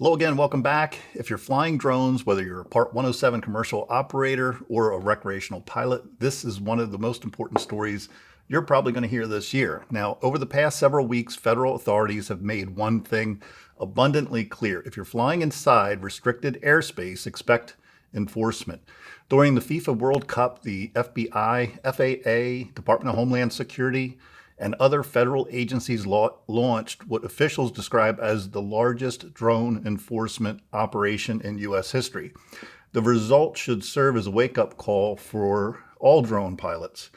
Hello again, welcome back. If you're flying drones, whether you're a Part 107 commercial operator or a recreational pilot, this is one of the most important stories you're probably going to hear this year. Now, over the past several weeks, federal authorities have made one thing abundantly clear. If you're flying inside restricted airspace, expect enforcement. During the FIFA World Cup, the FBI, FAA, Department of Homeland Security, and other federal agencies launched what officials describe as the largest drone enforcement operation in U.S. history. The result should serve as a wake-up call for all drone pilots.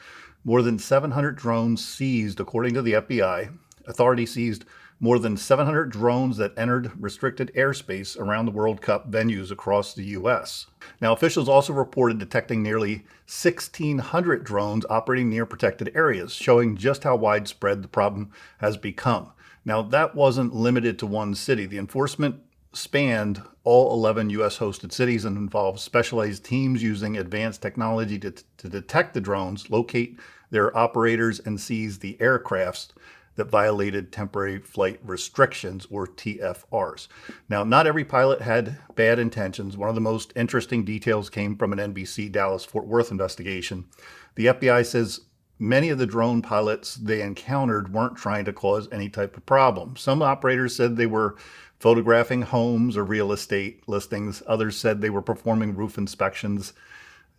More than 700 drones seized, according to the FBI. Authorities seized more than 700 drones that entered restricted airspace around the World Cup venues across the U.S. Now, officials also reported detecting nearly 1,600 drones operating near protected areas, showing just how widespread the problem has become. Now, that wasn't limited to one city. The enforcement spanned all 11 U.S.-hosted cities and involved specialized teams using advanced technology to detect the drones, locate their operators, and seize the aircrafts that violated temporary flight restrictions, or TFRs. Now, not every pilot had bad intentions. One of the most interesting details came from an NBC Dallas-Fort Worth investigation. The FBI says many of the drone pilots they encountered weren't trying to cause any type of problem. Some operators said they were photographing homes or real estate listings. Others said they were performing roof inspections.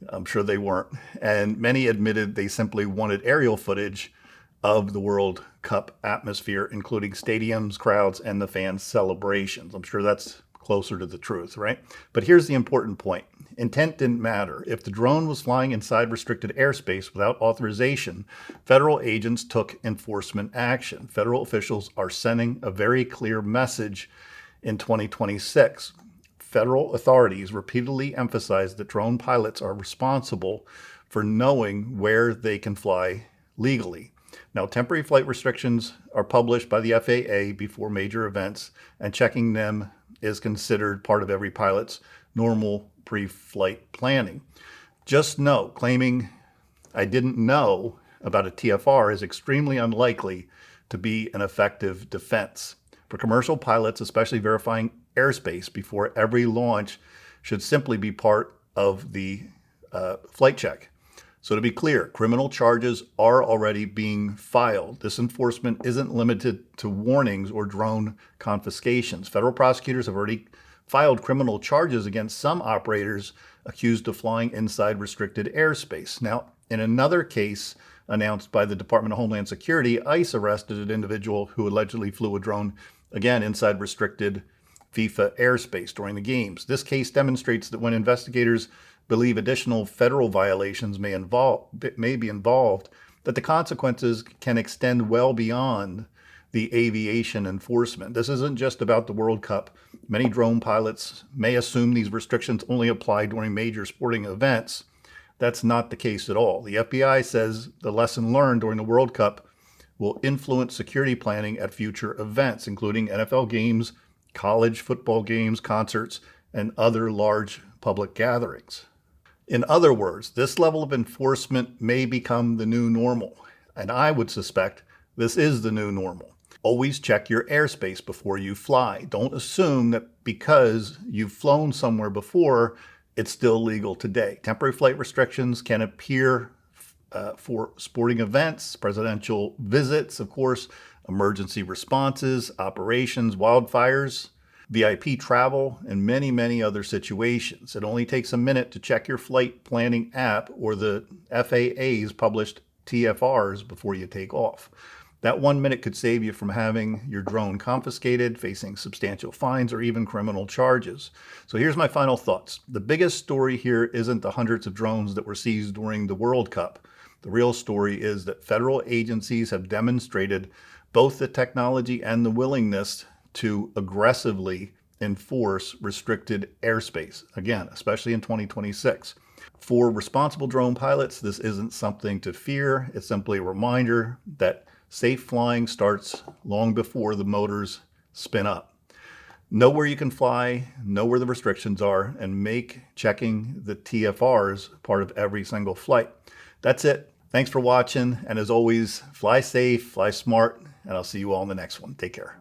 I'm sure they weren't. And many admitted they simply wanted aerial footage of the World Cup atmosphere, including stadiums, crowds, and the fans' celebrations. I'm sure that's closer to the truth, right? But here's the important point. Intent didn't matter. If the drone was flying inside restricted airspace without authorization, federal agents took enforcement action. Federal officials are sending a very clear message in 2026. Federal authorities repeatedly emphasize that drone pilots are responsible for knowing where they can fly legally. Now, temporary flight restrictions are published by the FAA before major events, and checking them is considered part of every pilot's normal pre-flight planning. Just know, claiming I didn't know about a TFR is extremely unlikely to be an effective defense. For commercial pilots, especially verifying airspace before every launch should simply be part of the flight check. So to be clear, criminal charges are already being filed. This enforcement isn't limited to warnings or drone confiscations. Federal prosecutors have already filed criminal charges against some operators accused of flying inside restricted airspace. Now, in another case announced by the Department of Homeland Security, ICE arrested an individual who allegedly flew a drone, again, inside restricted FIFA airspace during the games. This case demonstrates that when investigators believe additional federal violations may be involved, that the consequences can extend well beyond the aviation enforcement. This isn't just about the World Cup. Many drone pilots may assume these restrictions only apply during major sporting events. That's not the case at all. The FBI says the lesson learned during the World Cup will influence security planning at future events, including NFL games, college football games, concerts, and other large public gatherings. In other words, this level of enforcement may become the new normal, and I would suspect this is the new normal. Always check your airspace before you fly. Don't assume that because you've flown somewhere before, it's still legal today. Temporary flight restrictions can appear for sporting events, presidential visits, of course, emergency responses, operations, wildfires, VIP travel, and many, many other situations. It only takes a minute to check your flight planning app or the FAA's published TFRs before you take off. That 1 minute could save you from having your drone confiscated, facing substantial fines, or even criminal charges. So here's my final thoughts. The biggest story here isn't the hundreds of drones that were seized during the World Cup. The real story is that federal agencies have demonstrated both the technology and the willingness to aggressively enforce restricted airspace, again, especially in 2026. For responsible drone pilots, this isn't something to fear. It's simply a reminder that safe flying starts long before the motors spin up. Know where you can fly, know where the restrictions are, and make checking the TFRs part of every single flight. That's it. Thanks for watching, and as always, fly safe, fly smart, and I'll see you all in the next one. Take care.